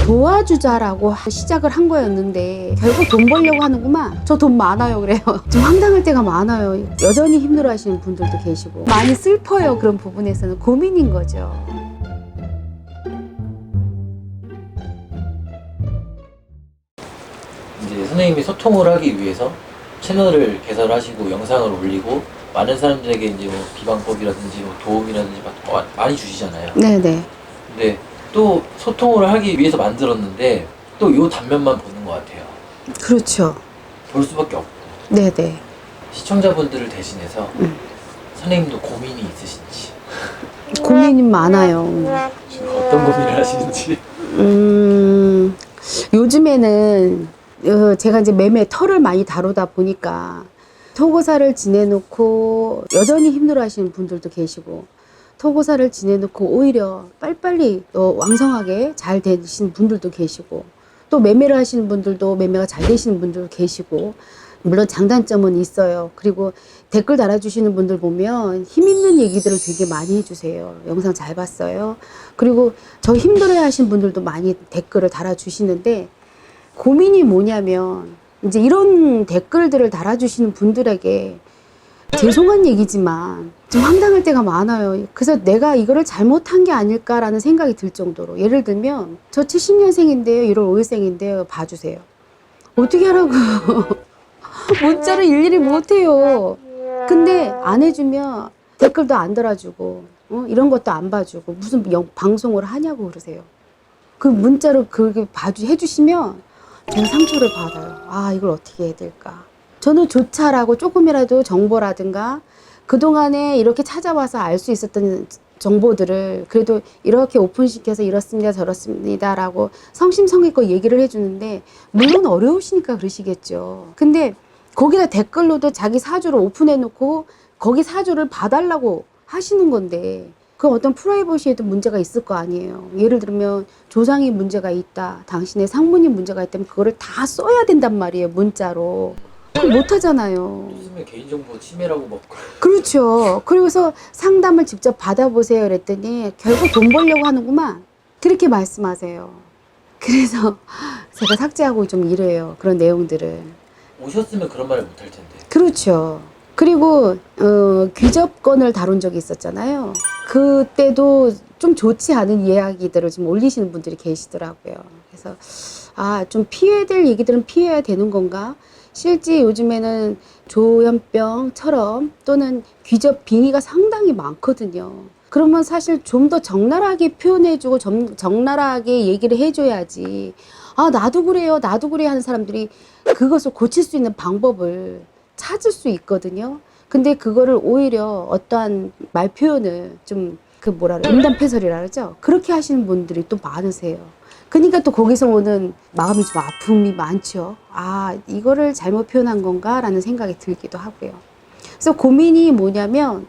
도와주자라고 시작을 한 거였는데 결국 돈 벌려고 하는구만. 저 돈 많아요 그래요. 좀 황당할 때가 많아요. 여전히 힘들어 하시는 분들도 계시고 많이 슬퍼요. 그런 부분에서는 고민인 거죠. 이제 선생님이 소통을 하기 위해서 채널을 개설하시고 영상을 올리고 많은 사람들에게 이제 뭐 비방법이라든지 뭐 도움이라든지 많이 주시잖아요. 네네. 근데 또 소통을 하기 위해서 만들었는데 또 요 단면만 보는 것 같아요. 그렇죠. 볼 수밖에 없고. 네네. 시청자분들을 대신해서 선생님도 고민이 있으신지, 고민이 많아요. 지금 어떤 고민을 하시는지. 요즘에는 제가 이제 매매 털을 많이 다루다 보니까 토고사를 지내놓고 여전히 힘들어 하시는 분들도 계시고, 토고사를 지내놓고 오히려 빨리빨리 왕성하게 잘 되신 분들도 계시고, 또 매매를 하시는 분들도 매매가 잘 되시는 분들도 계시고, 물론 장단점은 있어요. 그리고 댓글 달아주시는 분들 보면 힘 있는 얘기들을 되게 많이 해주세요. 영상 잘 봤어요. 그리고 저 힘들어 하시는 분들도 많이 댓글을 달아주시는데, 고민이 뭐냐면 이제 이런 댓글들을 달아주시는 분들에게 죄송한 얘기지만 좀 황당할 때가 많아요. 그래서 내가 이거를 잘못한 게 아닐까라는 생각이 들 정도로, 예를 들면 저 70년생인데요 1월 5일생인데요 봐주세요. 어떻게 하라고 문자를 일일이 못해요. 근데 안 해주면 댓글도 안 달아주고 이런 것도 안 봐주고 무슨 방송을 하냐고 그러세요. 그 문자로 그렇게 해주시면 제가 상처를 받아요. 아, 이걸 어떻게 해야 될까. 저는 조차라고 조금이라도 정보라든가 그동안에 이렇게 찾아와서 알 수 있었던 정보들을 그래도 이렇게 오픈시켜서 이렇습니다 저렇습니다 라고 성심성의껏 얘기를 해주는데, 물론 어려우시니까 그러시겠죠. 근데 거기다 댓글로도 자기 사주를 오픈해 놓고 거기 사주를 봐달라고 하시는 건데, 그 어떤 프라이버시에도 문제가 있을 거 아니에요. 예를 들면 조상이 문제가 있다, 당신의 상문이 문제가 있다면 그거를 다 써야 된단 말이에요, 문자로. 그걸 못 하잖아요. 쓰면 개인정보 침해라고 막. 그렇죠. 그리고서 상담을 직접 받아보세요 그랬더니 결국 돈 벌려고 하는구만, 그렇게 말씀하세요. 그래서 제가 삭제하고 좀 이래요, 그런 내용들을. 오셨으면 그런 말을 못 할 텐데. 그렇죠. 그리고 귀접건을 다룬 적이 있었잖아요. 그때도 좀 좋지 않은 이야기들을 좀 올리시는 분들이 계시더라고요. 그래서 좀 피해야 될 얘기들은 피해야 되는 건가? 실제 요즘에는 조현병처럼 또는 귀접 빙의가 상당히 많거든요. 그러면 사실 좀 더 적나라하게 표현해주고 적나라하게 얘기를 해줘야지, 나도 그래요 나도 그래 하는 사람들이 그것을 고칠 수 있는 방법을 찾을 수 있거든요. 근데 그거를 오히려 어떠한 말 표현을 좀 음담패설이라 그러죠. 그렇게 하시는 분들이 또 많으세요. 그러니까 또 거기서 오는 마음이 좀 아픔이 많죠. 이거를 잘못 표현한 건가 라는 생각이 들기도 하고요. 그래서 고민이 뭐냐면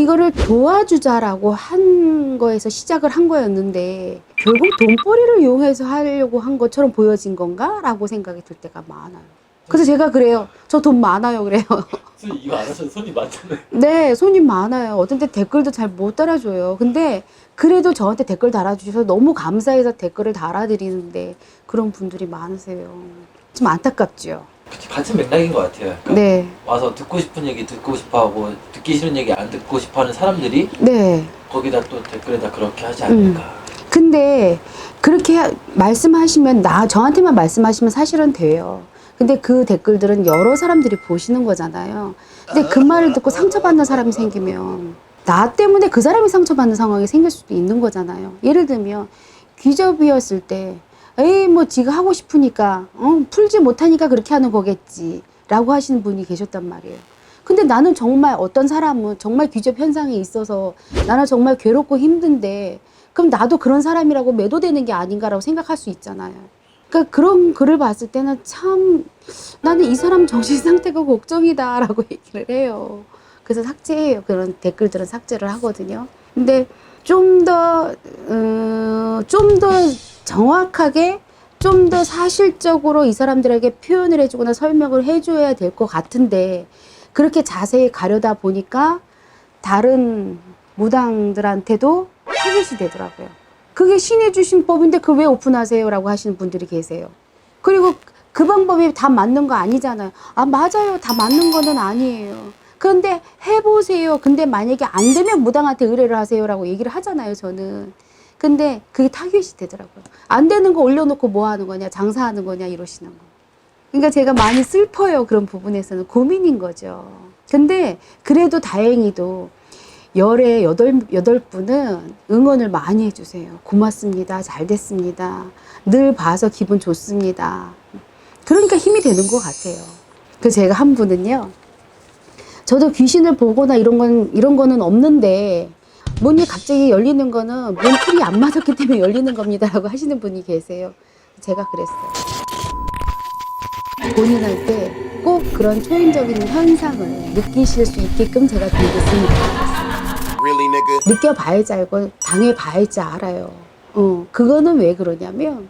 이거를 도와주자라고 한 거에서 시작을 한 거였는데 결국 돈벌이를 이용해서 하려고 한 것처럼 보여진 건가 라고 생각이 들 때가 많아요. 그래서 제가 그래요. 저 돈 많아요 그래요. 선생님 이거 안 하셔도 손이 많잖아요. 네, 손님 많아요. 어떤 때 댓글도 잘 못 달아줘요. 근데 그래도 저한테 댓글 달아주셔서 너무 감사해서 댓글을 달아드리는데 그런 분들이 많으세요. 좀 안타깝죠. 같은 맥락인 것 같아요. 약간 네. 와서 듣고 싶은 얘기 듣고 싶어하고 듣기 싫은 얘기 안 듣고 싶어하는 사람들이 네. 거기다 또 댓글에다 그렇게 하지 않을까. 근데 그렇게 말씀하시면 저한테만 말씀하시면 사실은 돼요. 근데 그 댓글들은 여러 사람들이 보시는 거잖아요. 근데 그 말을 듣고 상처받는 사람이 생기면 나 때문에 그 사람이 상처받는 상황이 생길 수도 있는 거잖아요. 예를 들면 귀접이었을 때 에이 뭐 지가 하고 싶으니까 풀지 못하니까 그렇게 하는 거겠지 라고 하시는 분이 계셨단 말이에요. 근데 나는 정말 어떤 사람은 정말 귀접 현상이 있어서 나는 정말 괴롭고 힘든데 그럼 나도 그런 사람이라고 매도되는 게 아닌가라고 생각할 수 있잖아요. 그러니까 그런 글을 봤을 때는 참 나는 이 사람 정신 상태가 걱정이다 라고 얘기를 해요. 그래서 삭제해요. 그런 댓글들은 삭제를 하거든요. 근데 좀 더 정확하게 좀 더 사실적으로 이 사람들에게 표현을 해주거나 설명을 해줘야 될 것 같은데 그렇게 자세히 가려다 보니까 다른 무당들한테도 타겟이 되더라고요. 그게 신이 주신 법인데 그걸 왜 오픈하세요? 라고 하시는 분들이 계세요. 그리고 그 방법이 다 맞는 거 아니잖아요. 아, 맞아요. 다 맞는 거는 아니에요. 그런데 해보세요. 근데 만약에 안 되면 무당한테 의뢰를 하세요라고 얘기를 하잖아요, 저는. 근데 그게 타겟이 되더라고요. 안 되는 거 올려놓고 뭐 하는 거냐, 장사하는 거냐 이러시는 거. 그러니까 제가 많이 슬퍼요. 그런 부분에서는 고민인 거죠. 근데 그래도 다행히도 열에 여덟 분은 응원을 많이 해주세요. 고맙습니다. 잘 됐습니다. 늘 봐서 기분 좋습니다. 그러니까 힘이 되는 것 같아요. 그 제가 한 분은요. 저도 귀신을 보거나 이런 거는 없는데 문이 갑자기 열리는 거는 문 틀이 안 맞았기 때문에 열리는 겁니다라고 하시는 분이 계세요. 제가 그랬어요. 본인한테 꼭 그런 초인적인 현상을 느끼실 수 있게끔 제가 드리겠습니다. Really, nigga? 느껴봐야지 알고 당해봐야지 알아요. 그거는 왜 그러냐면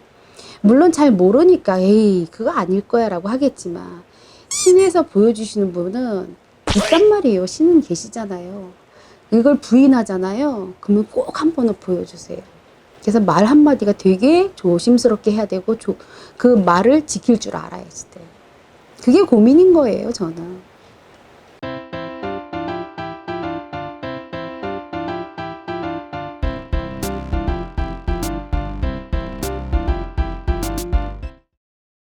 물론 잘 모르니까 에이 그거 아닐 거야 라고 하겠지만 신에서 보여주시는 분은 있단 말이에요. 신은 계시잖아요. 이걸 부인하잖아요. 그러면 꼭 한 번은 보여주세요. 그래서 말 한마디가 되게 조심스럽게 해야 되고 그 말을 지킬 줄 알아야지 돼요. 그게 고민인 거예요, 저는.